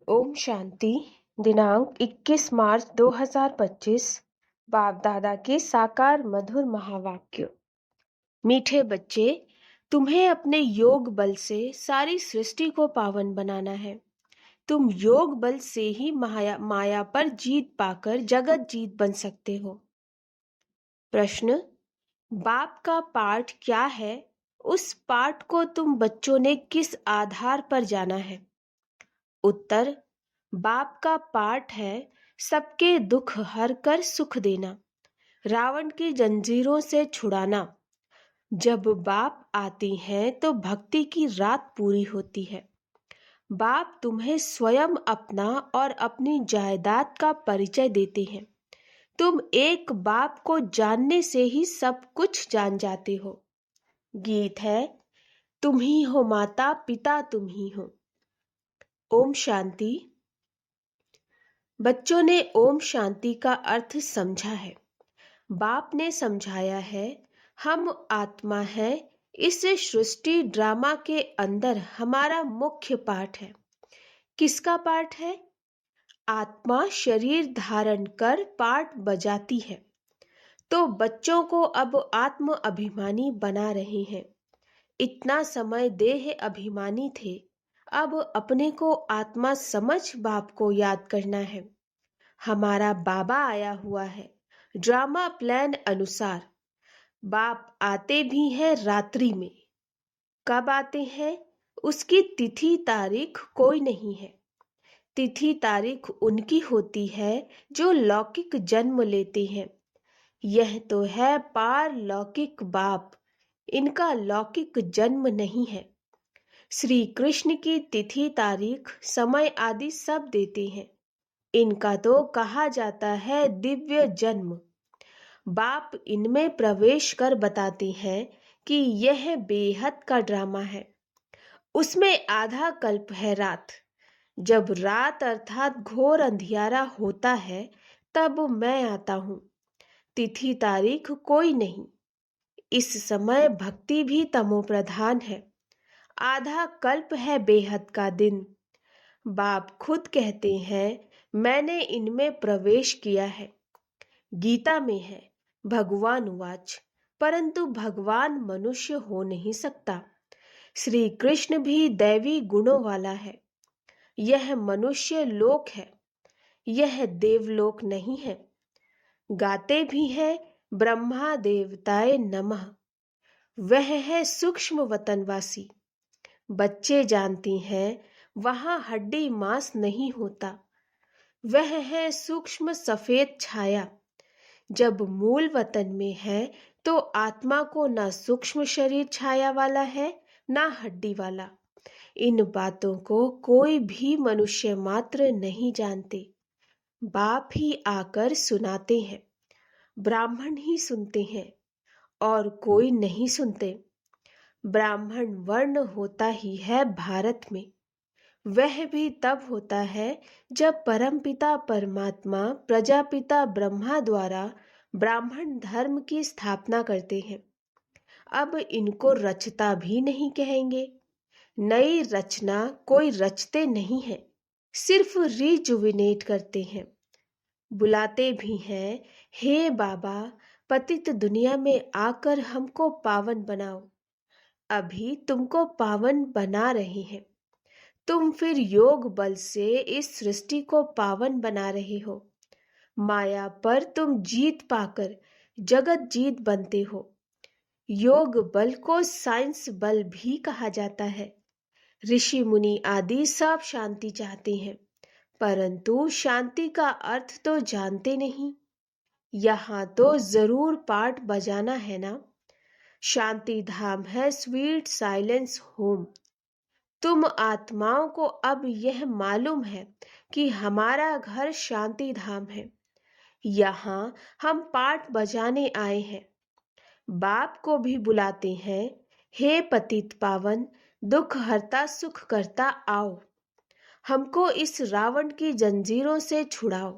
ओम शांति। दिनांक 21 मार्च 2025। बाप दादा के साकार मधुर महावाक्य। मीठे बच्चे, तुम्हें अपने योग बल से सारी सृष्टि को पावन बनाना है। तुम योग बल से ही माया पर जीत पाकर जगत जीत बन सकते हो। प्रश्न: बाप का पाठ क्या है? उस पाठ को तुम बच्चों ने किस आधार पर जाना है? उत्तर: बाप का पाठ है सबके दुख हर कर सुख देना, रावण की जंजीरों से छुड़ाना। जब बाप आती हैं तो भक्ति की रात पूरी होती है। बाप तुम्हें स्वयं अपना और अपनी जायदाद का परिचय देते हैं। तुम एक बाप को जानने से ही सब कुछ जान जाते हो। गीत है, तुम ही हो माता पिता तुम ही हो। ओम शांति। बच्चों ने ओम शांति का अर्थ समझा है। बाप ने समझाया है, हम आत्मा है। इस सृष्टि ड्रामा के अंदर हमारा मुख्य पाठ है। किसका पाठ है? आत्मा शरीर धारण कर पाठ बजाती है। तो बच्चों को अब आत्म अभिमानी बना रहे हैं। इतना समय देह अभिमानी थे, अब अपने को आत्मा समझ बाप को याद करना है। हमारा बाबा आया हुआ है। ड्रामा प्लान अनुसार बाप आते भी हैं रात्रि में। कब आते हैं उसकी तिथि तारीख कोई नहीं है। तिथि तारीख उनकी होती है जो लौकिक जन्म लेते हैं। यह तो है पारलौकिक बाप, इनका लौकिक जन्म नहीं है। श्री कृष्ण की तिथि तारीख समय आदि सब देते हैं। इनका तो कहा जाता है दिव्य जन्म। बाप इनमें प्रवेश कर बताते हैं कि यह बेहद का ड्रामा है। उसमें आधा कल्प है रात। जब रात अर्थात घोर अंधियारा होता है तब मैं आता हूँ। तिथि तारीख कोई नहीं। इस समय भक्ति भी तमो प्रधान है। आधा कल्प है बेहद का दिन। बाप खुद कहते हैं, मैंने इनमें प्रवेश किया है। गीता में है, भगवान उवाच, परंतु भगवान मनुष्य हो नहीं सकता। श्री कृष्ण भी दैवी गुणों वाला है। यह मनुष्य लोक है, यह देवलोक नहीं है। गाते भी है, ब्रह्मा देवताए नमः। वह है सूक्ष्म वतनवासी। बच्चे जानती हैं, वहां हड्डी मांस नहीं होता। वह है सूक्ष्म सफेद छाया। जब मूल वतन में है तो आत्मा को ना सूक्ष्म शरीर छाया वाला है ना हड्डी वाला। इन बातों को कोई भी मनुष्य मात्र नहीं जानते। बाप ही आकर सुनाते हैं। ब्राह्मण ही सुनते हैं और कोई नहीं सुनते। ब्राह्मण वर्ण होता ही है भारत में। वह भी तब होता है जब परमपिता परमात्मा प्रजापिता ब्रह्मा द्वारा ब्राह्मण धर्म की स्थापना करते हैं। अब इनको रचता भी नहीं कहेंगे। नई रचना कोई रचते नहीं है, सिर्फ रिजुविनेट करते हैं। बुलाते भी हैं, हे बाबा, पतित दुनिया में आकर हमको पावन बनाओ। अभी तुमको पावन बना रहे हैं। तुम फिर योग बल से इस सृष्टि को पावन बना रहे हो। माया पर तुम जीत पाकर जगत जीत बनते हो। योग बल को साइंस बल भी कहा जाता है। ऋषि मुनि आदि सब शांति चाहते हैं, परंतु शांति का अर्थ तो जानते नहीं। यहाँ तो जरूर पाठ बजाना है ना। शांति धाम है स्वीट साइलेंस होम। तुम आत्माओं को अब यह मालूम है कि हमारा घर शांति धाम है। यहाँ हम पाठ बजाने आए हैं। बाप को भी बुलाते हैं, हे पतित पावन, दुख हरता सुख करता आओ। हमको इस रावण की जंजीरों से छुड़ाओ।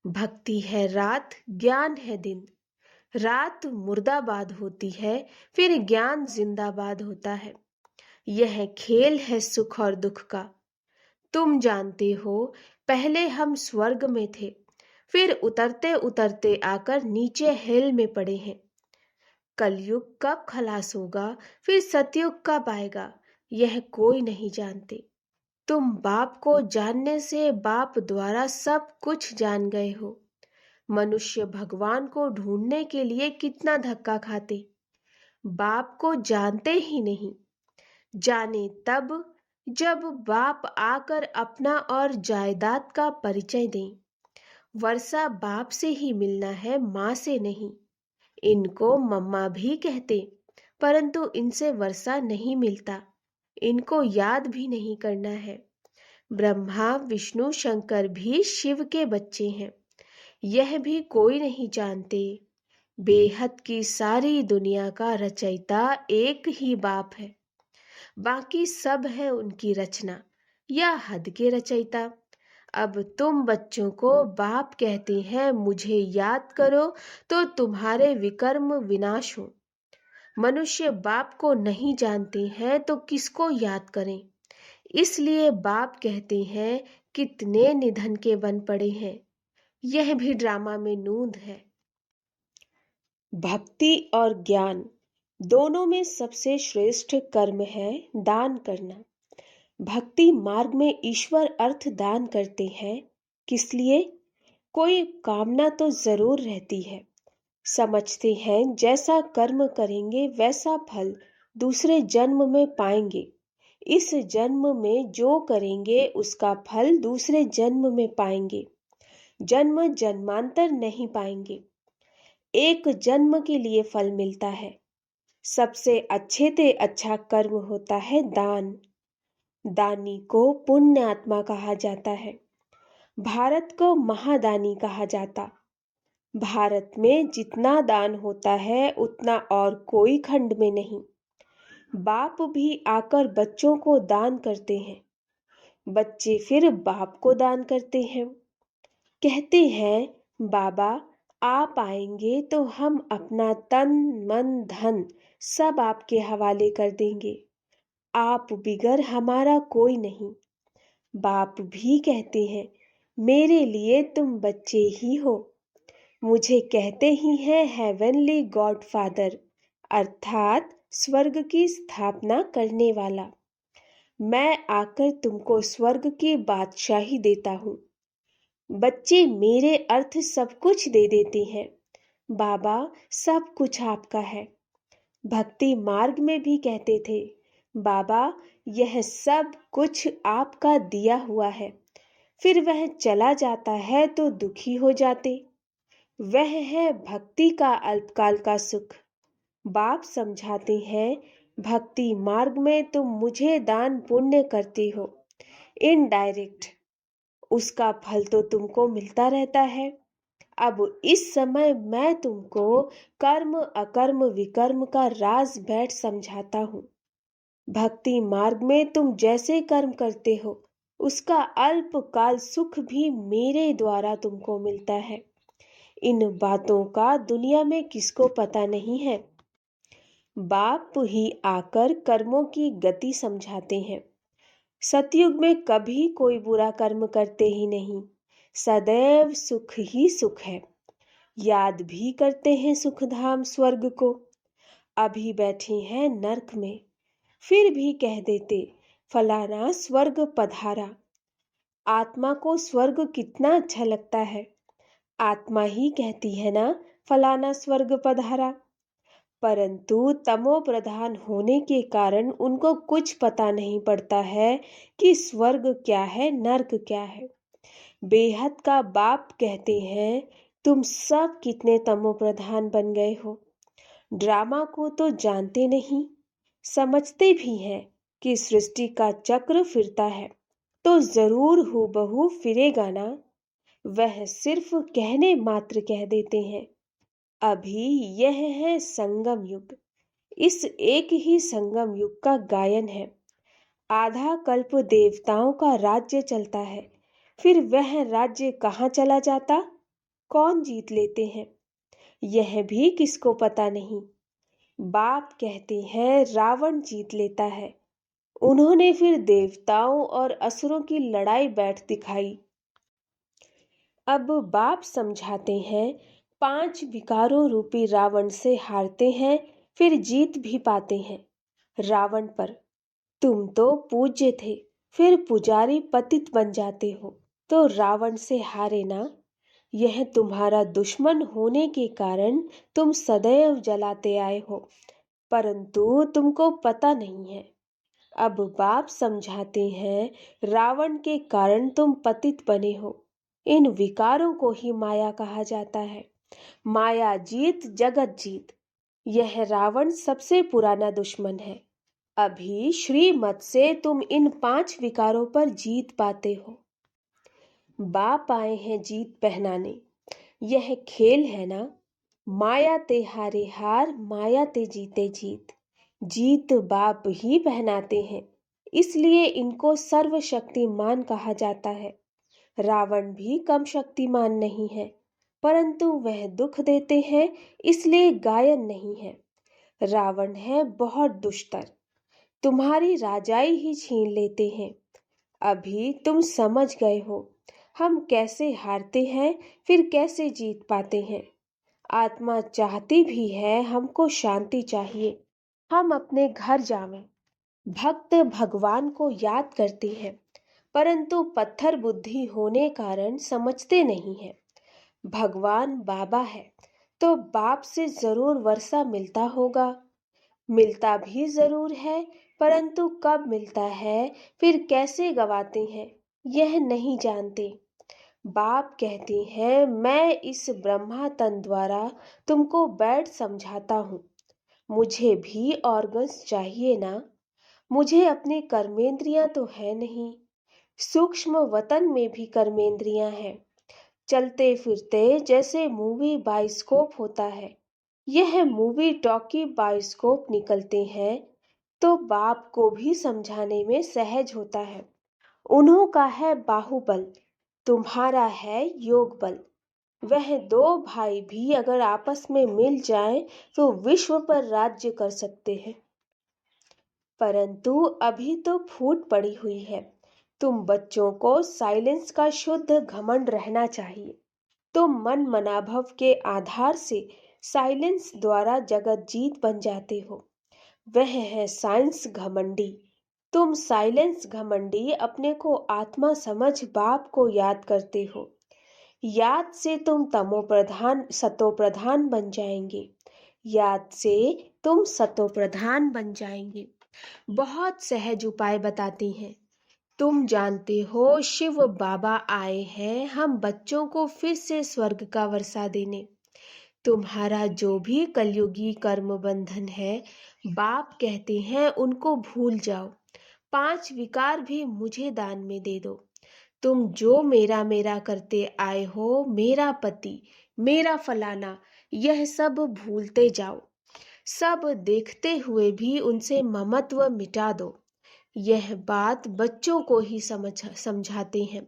भक्ति है रात, ज्ञान है दिन। रात मुर्दाबाद होती है, फिर ज्ञान जिंदाबाद होता है। यह खेल है सुख और दुख का। तुम जानते हो, पहले हम स्वर्ग में थे, फिर उतरते उतरते आकर नीचे हेल में पड़े हैं। कलयुग कब खलास होगा, फिर सतयुग कब आएगा, यह कोई नहीं जानते। तुम बाप को जानने से बाप द्वारा सब कुछ जान गए हो। मनुष्य भगवान को ढूंढने के लिए कितना धक्का खाते, बाप को जानते ही नहीं। जाने तब जब बाप आकर अपना और जायदाद का परिचय दें। वर्षा बाप से ही मिलना है, माँ से नहीं। इनको मम्मा भी कहते, परंतु इनसे वर्षा नहीं मिलता, इनको याद भी नहीं करना है। ब्रह्मा विष्णु शंकर भी शिव के बच्चे हैं, यह भी कोई नहीं जानते। बेहद की सारी दुनिया का रचयिता एक ही बाप है, बाकी सब है उनकी रचना या हद के रचयिता। अब तुम बच्चों को बाप कहते हैं, मुझे याद करो तो तुम्हारे विकर्म विनाश हो। मनुष्य बाप को नहीं जानते हैं तो किसको याद करें। इसलिए बाप कहते हैं, कितने निधन के बन पड़े हैं। यह भी ड्रामा में नूंद है। भक्ति और ज्ञान दोनों में सबसे श्रेष्ठ कर्म है दान करना। भक्ति मार्ग में ईश्वर अर्थ दान करते हैं। किस लिए? कोई कामना तो जरूर रहती है। समझते हैं जैसा कर्म करेंगे वैसा फल दूसरे जन्म में पाएंगे। इस जन्म में जो करेंगे उसका फल दूसरे जन्म में पाएंगे। जन्म जन्मांतर नहीं पाएंगे। एक जन्म के लिए फल मिलता है। सबसे अच्छे से अच्छा कर्म होता है दान। दानी को पुण्य आत्मा कहा जाता है। भारत को महादानी कहा जाता। भारत में जितना दान होता है उतना और कोई खंड में नहीं। बाप भी आकर बच्चों को दान करते हैं, बच्चे फिर बाप को दान करते हैं। कहते हैं, बाबा आप आएंगे तो हम अपना तन मन धन सब आपके हवाले कर देंगे, आप बिगर हमारा कोई नहीं। बाप भी कहते हैं, मेरे लिए तुम बच्चे ही हो। मुझे कहते ही हैं हेवनली गॉड फादर, अर्थात स्वर्ग की स्थापना करने वाला। मैं आकर तुमको स्वर्ग की बादशाही देता हूँ। बच्चे मेरे अर्थ सब कुछ दे देते हैं। बाबा सब कुछ आपका है। भक्ति मार्ग में भी कहते थे, बाबा यह सब कुछ आपका दिया हुआ है। फिर वह चला जाता है तो दुखी हो जाते। वह है भक्ति का अल्पकाल का सुख। बाप समझाते हैं, भक्ति मार्ग में तुम मुझे दान पुण्य करते हो, इनडायरेक्ट उसका फल तो तुमको मिलता रहता है। अब इस समय मैं तुमको कर्म अकर्म विकर्म का राज बैठ समझाता हूँ। भक्ति मार्ग में तुम जैसे कर्म करते हो उसका अल्पकाल सुख भी मेरे द्वारा तुमको मिलता है। इन बातों का दुनिया में किसको पता नहीं है। बाप ही आकर कर्मों की गति समझाते हैं। सतयुग में कभी कोई बुरा कर्म करते ही नहीं, सदैव सुख ही सुख है। याद भी करते हैं सुखधाम स्वर्ग को। अभी बैठे हैं नरक में, फिर भी कह देते फलाना स्वर्ग पधारा। आत्मा को स्वर्ग कितना अच्छा लगता है। आत्मा ही कहती है ना फलाना स्वर्ग पधारा। परंतु तमो प्रधान होने के कारण उनको कुछ पता नहीं पड़ता है कि स्वर्ग क्या है नर्क क्या है। बेहद का बाप कहते हैं, तुम सब कितने तमो प्रधान बन गए हो। ड्रामा को तो जानते नहीं, समझते भी हैं कि सृष्टि का चक्र फिरता है तो जरूर हूबहू फिरेगा ना। वह सिर्फ कहने मात्र कह देते हैं। अभी यह है संगम युग। इस एक ही संगम युग का गायन है। आधा कल्प देवताओं का राज्य चलता है, फिर वह राज्य कहाँ चला जाता, कौन जीत लेते हैं, यह भी किसको पता नहीं। बाप कहते हैं रावण जीत लेता है, उन्होंने फिर देवताओं और असुरों की लड़ाई बैठ दिखाई। अब बाप समझाते हैं, 5 विकारों रूपी रावण से हारते हैं, फिर जीत भी पाते हैं। रावण पर, तुम तो पूज्य थे, फिर पुजारी पतित बन जाते हो, तो रावण से हारे ना। यह तुम्हारा दुश्मन होने के कारण तुम सदैव जलाते आए हो, परंतु तुमको पता नहीं है। अब बाप समझाते हैं, रावण के कारण तुम पतित बने हो। इन विकारों को ही माया कहा जाता है। माया जीत जगत जीत, यह रावण सबसे पुराना दुश्मन है। अभी श्रीमत से तुम इन 5 विकारों पर जीत पाते हो। बाप आए हैं जीत पहनाने। यह खेल है ना। माया ते हारे हार, माया ते जीते जीत। जीत बाप ही पहनाते हैं, इसलिए इनको सर्वशक्तिमान कहा जाता है। रावण भी कम शक्तिमान नहीं है, परंतु वह दुख देते हैं, इसलिए गायन नहीं है। रावण है बहुत दुष्टर, तुम्हारी राजाई ही छीन लेते हैं। अभी तुम समझ गए हो, हम कैसे हारते हैं, फिर कैसे जीत पाते हैं। आत्मा चाहती भी है, हमको शांति चाहिए, हम अपने घर जावें। भक्त भगवान को याद करते हैं, परंतु पत्थर बुद्धि होने कारण समझते नहीं है। भगवान बाबा है, तो बाप से जरूर वर्षा मिलता होगा। मिलता भी जरूर है, परंतु कब मिलता है, फिर कैसे गवाते हैं, यह नहीं जानते। बाप कहते हैं, मैं इस ब्रह्मा तन द्वारा तुमको बैठ समझाता हूँ। मुझे भी ऑर्गन्स चाहिए ना। मुझे अपनी कर्मेंद्रियां तो है नहीं। सूक्ष्म वतन में भी कर्मेंद्रियां हैं। चलते फिरते जैसे मूवी बाइस्कोप होता है, यह मूवी टॉकी बाइस्कोप निकलते हैं, तो बाप को भी समझाने में सहज होता है। उन्हों का है बाहुबल, तुम्हारा है योग बल। वह 2 भाई भी अगर आपस में मिल जाएं, तो विश्व पर राज्य कर सकते हैं। परंतु अभी तो फूट पड़ी हुई है। तुम बच्चों को साइलेंस का शुद्ध घमंड रहना चाहिए। तुम मन मनाभव के आधार से साइलेंस द्वारा जगत जीत बन जाते हो। वह है साइंस घमंडी। तुम साइलेंस घमंडी अपने को आत्मा समझ बाप को याद करते हो। याद से तुम तमो प्रधान सतो प्रधान बन जाएंगे। याद से तुम सतो प्रधान बन जाएंगे। बहुत सहज उपाय बताती हैं। तुम जानते हो शिव बाबा आए हैं हम बच्चों को फिर से स्वर्ग का वर्षा देने। तुम्हारा जो भी कलयुगी कर्म बंधन है, बाप कहते हैं उनको भूल जाओ। 5 विकार भी मुझे दान में दे दो। तुम जो मेरा मेरा करते आए हो, मेरा पति, मेरा फलाना, यह सब भूलते जाओ। सब देखते हुए भी उनसे ममत्व मिटा दो। यह बात बच्चों को ही समझाते हैं।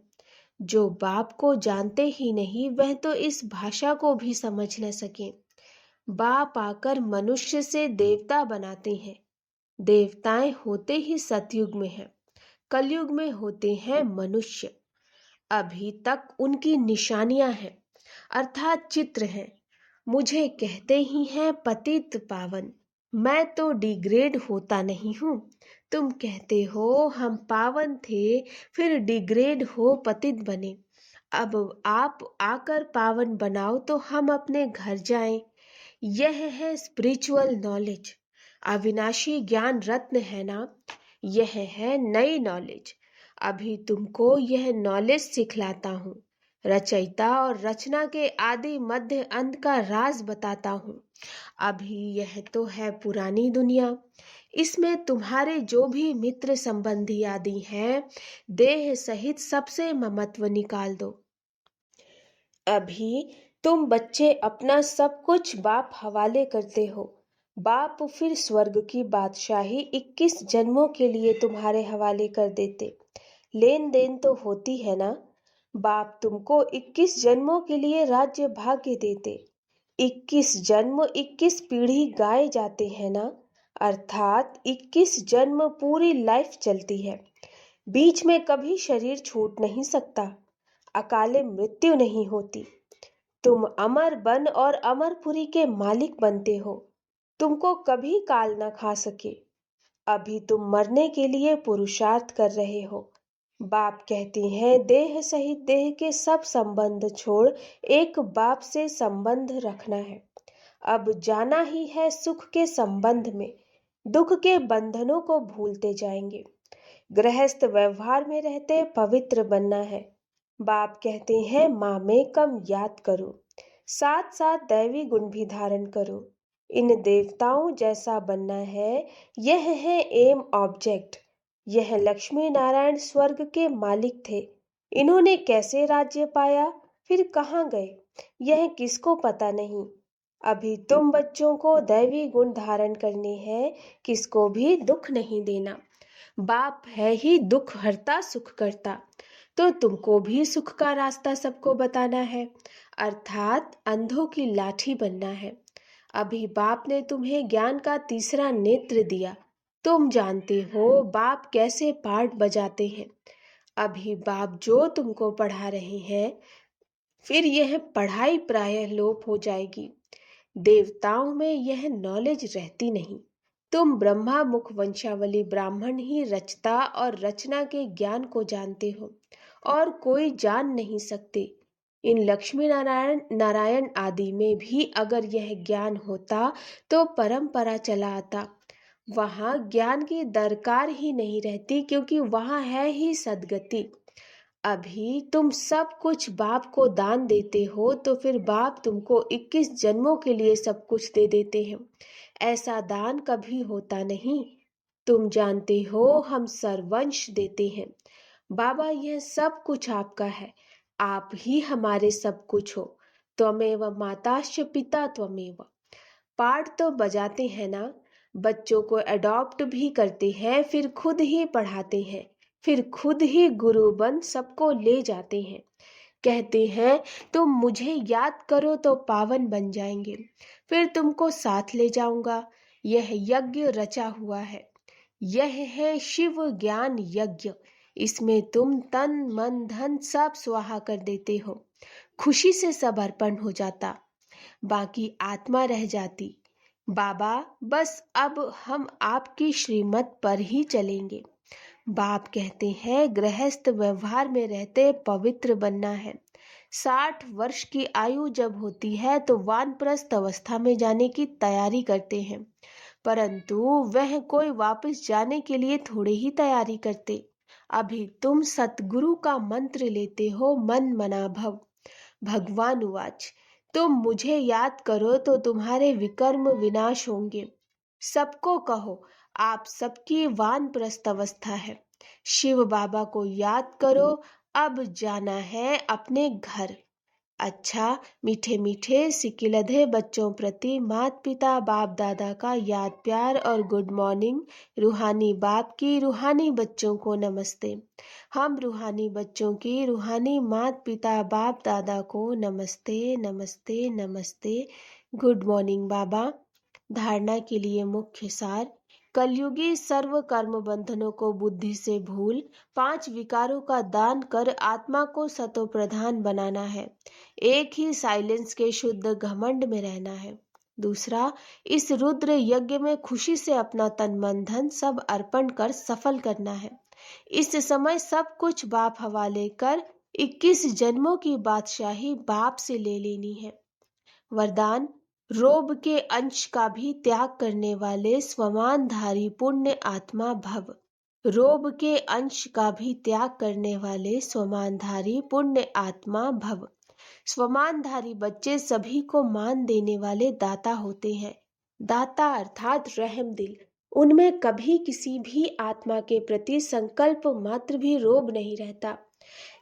जो बाप को जानते ही नहीं, वह तो इस भाषा को भी समझ न सके। बाप आकर मनुष्य से देवता बनाते हैं। देवताएं होते ही सतयुग में हैं, कलयुग में होते हैं मनुष्य। अभी तक उनकी निशानियां हैं, अर्थात चित्र हैं। मुझे कहते ही हैं पतित पावन। मैं तो डिग्रेड होता नहीं हूँ। तुम कहते हो हम पावन थे, फिर डिग्रेड हो पतित बने। अब आप आकर पावन बनाओ तो हम अपने घर जाएं। यह है स्पिरिचुअल नॉलेज। अविनाशी ज्ञान रत्न है ना। यह है नई नॉलेज। अभी तुमको यह नॉलेज सिखलाता हूँ। रचयिता और रचना के आदि मध्य अंत का राज बताता हूँ। अभी यह तो है पुरानी दुनिया। इसमें तुम्हारे जो भी मित्र संबंधी आदि हैं, देह सहित सबसे ममत्व निकाल दो। अभी तुम बच्चे अपना सब कुछ बाप हवाले करते हो। बाप फिर स्वर्ग की बादशाही 21 जन्मों के लिए तुम्हारे हवाले कर देते। लेन देन तो होती है ना। बाप तुमको 21 जन्मों के लिए राज्य भाग्य देते। 21 जन्म 21 पीढ़ी गाए जाते हैं ना। अर्थात 21 जन्म पूरी लाइफ चलती है। बीच में कभी शरीर छूट नहीं सकता, अकाले मृत्यु नहीं होती। तुम अमर बन और अमरपुरी के मालिक बनते हो। तुमको कभी काल न खा सके। अभी तुम मरने के लिए पुरुषार्थ कर रहे हो। बाप कहते हैं देह सहित देह के सब संबंध छोड़ एक बाप से संबंध रखना है। अब जाना ही है सुख के संबंध में, दुख के बंधनों को भूलते जाएंगे। गृहस्थ व्यवहार में रहते पवित्र बनना है। बाप कहते हैं माँ में कम याद करो, साथ साथ दैवी गुण भी धारण करो। इन देवताओं जैसा बनना है, यह है एम ऑब्जेक्ट। यह लक्ष्मी नारायण स्वर्ग के मालिक थे। इन्होंने कैसे राज्य पाया, फिर कहाँ गए, यह किसको पता नहीं। अभी तुम बच्चों को दैवी गुण धारण करने हैं, किसको भी दुख नहीं देना। बाप है ही दुख हरता सुख करता, तो तुमको भी सुख का रास्ता सबको बताना है, अर्थात अंधों की लाठी बनना है। अभी बाप ने तुम्हें ज्ञान का तीसरा नेत्र दिया। तुम जानते हो बाप कैसे पार्ट बजाते हैं। अभी बाप जो तुमको पढ़ा रहे हैं, फिर यह पढ़ाई प्रायः लोप हो जाएगी। देवताओं में यह नॉलेज रहती नहीं। तुम ब्रह्मा मुख वंशावली ब्राह्मण ही रचता और रचना के ज्ञान को जानते हो, और कोई जान नहीं सकते। इन लक्ष्मी नारायण नारायण आदि में भी अगर यह ज्ञान होता तो परंपरा चला आता। वहाँ ज्ञान की दरकार ही नहीं रहती, क्योंकि वहाँ है ही सद्गति। अभी तुम सब कुछ बाप को दान देते हो, तो फिर बाप तुमको 21 जन्मों के लिए सब कुछ दे देते हैं। ऐसा दान कभी होता नहीं। तुम जानते हो हम सर्वंश देते हैं। बाबा यह सब कुछ आपका है, आप ही हमारे सब कुछ हो। त्वमेव माताश्च पिता त्वमेव। पाठ तो बजाते हैं ना, बच्चों को अडॉप्ट भी करते हैं, फिर खुद ही पढ़ाते हैं, फिर खुद ही गुरु बन सबको ले जाते हैं। कहते हैं तुम मुझे याद करो तो पावन बन जाएंगे, फिर तुमको साथ ले जाऊंगा। यह यज्ञ रचा हुआ है, यह है शिव ज्ञान यज्ञ। इसमें तुम तन मन धन सब स्वाहा कर देते हो। खुशी से सब अर्पण हो जाता, बाकी आत्मा रह जाती। बाबा बस अब हम आपकी श्रीमत पर ही चलेंगे। बाप कहते हैं गृहस्थ व्यवहार में रहते पवित्र बनना है। 60 वर्ष की आयु जब होती है तो वानप्रस्थ अवस्था में जाने की तैयारी करते हैं, परंतु वह कोई वापस जाने के लिए थोड़े ही तैयारी करते। अभी तुम सतगुरु का मंत्र लेते हो, मन मना भव। भगवान उवाच, तुम मुझे याद करो तो तुम्हारे विकर्म विनाश होंगे। सबको कहो आप सबकी वानप्रस्थ अवस्था है। शिव बाबा को याद करो, अब जाना है अपने घर। अच्छा, मीठे मीठे सिकिलधे बच्चों प्रति माता पिता बाप दादा का याद प्यार और गुड मॉर्निंग। रूहानी बाप की रूहानी बच्चों को नमस्ते। हम रूहानी बच्चों की रूहानी माता पिता बाप दादा को नमस्ते नमस्ते नमस्ते। गुड मॉर्निंग बाबा। धारणा के लिए मुख्य सार। कलयुगी सर्व कर्म बंधनों को बुद्धि से भूल 5 विकारों का दान कर आत्मा को सतो प्रधान बनाना है। एक ही साइलेंस के शुद्ध घमंड में रहना है। दूसरा, इस रुद्र यज्ञ में खुशी से अपना तन मन धन सब अर्पण कर सफल करना है। इस समय सब कुछ बाप हवाले कर 21 जन्मों की बादशाही बाप से ले लेनी है। वरदान, रोब के अंश का भी त्याग करने वाले स्वमानधारी पुण्य आत्मा भव। रोब के अंश का भी त्याग करने वाले स्वमानधारी पुण्य आत्मा भव। स्वमानधारी बच्चे सभी को मान देने वाले दाता होते हैं। दाता अर्थात रहम दिल। उनमें कभी किसी भी आत्मा के प्रति संकल्प मात्र भी रोब नहीं रहता।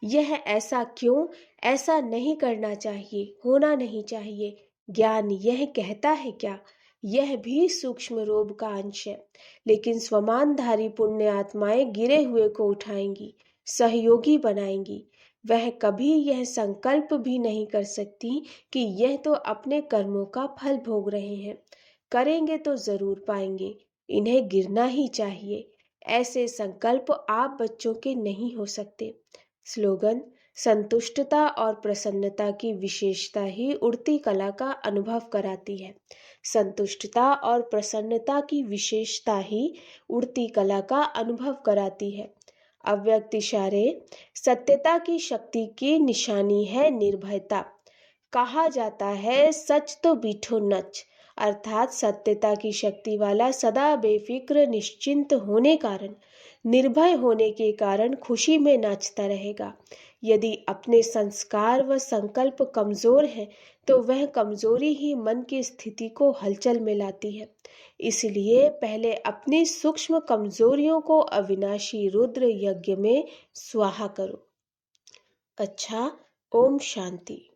यह ऐसा क्यों, ऐसा नहीं करना चाहिए, होना नहीं चाहिए, ज्ञान यह कहता है क्या, यह भी सूक्ष्म रोब का अंश है। लेकिन स्वमानधारी पुण्य आत्माएं गिरे हुए को उठाएंगी, सहयोगी बनाएंगी। वह कभी यह संकल्प भी नहीं कर सकती कि यह तो अपने कर्मों का फल भोग रहे हैं, करेंगे तो जरूर पाएंगे। इन्हें गिरना ही चाहिए। ऐसे संकल्प आप बच्चों के नहीं हो सकते। स्लोगन: संतुष्टता और प्रसन्नता की विशेषता ही उड़ती कला का अनुभव कराती है। संतुष्टता और प्रसन्नता की विशेषता ही उड़ती कला का अनुभव कराती है। अव्यक्त इशारे: सत्यता की शक्ति की निशानी है निर्भयता। कहा जाता है सच तो बीठो नच, अर्थात सत्यता की शक्ति वाला सदा बेफिक्र निश्चिंत होने कारण, निर्भय होने के कारण खुशी में नाचता रहेगा। यदि अपने संस्कार व संकल्प कमजोर हैं तो वह कमजोरी ही मन की स्थिति को हलचल में लाती है। इसलिए पहले अपनी सूक्ष्म कमजोरियों को अविनाशी रुद्र यज्ञ में स्वाहा करो। अच्छा, ओम शांति।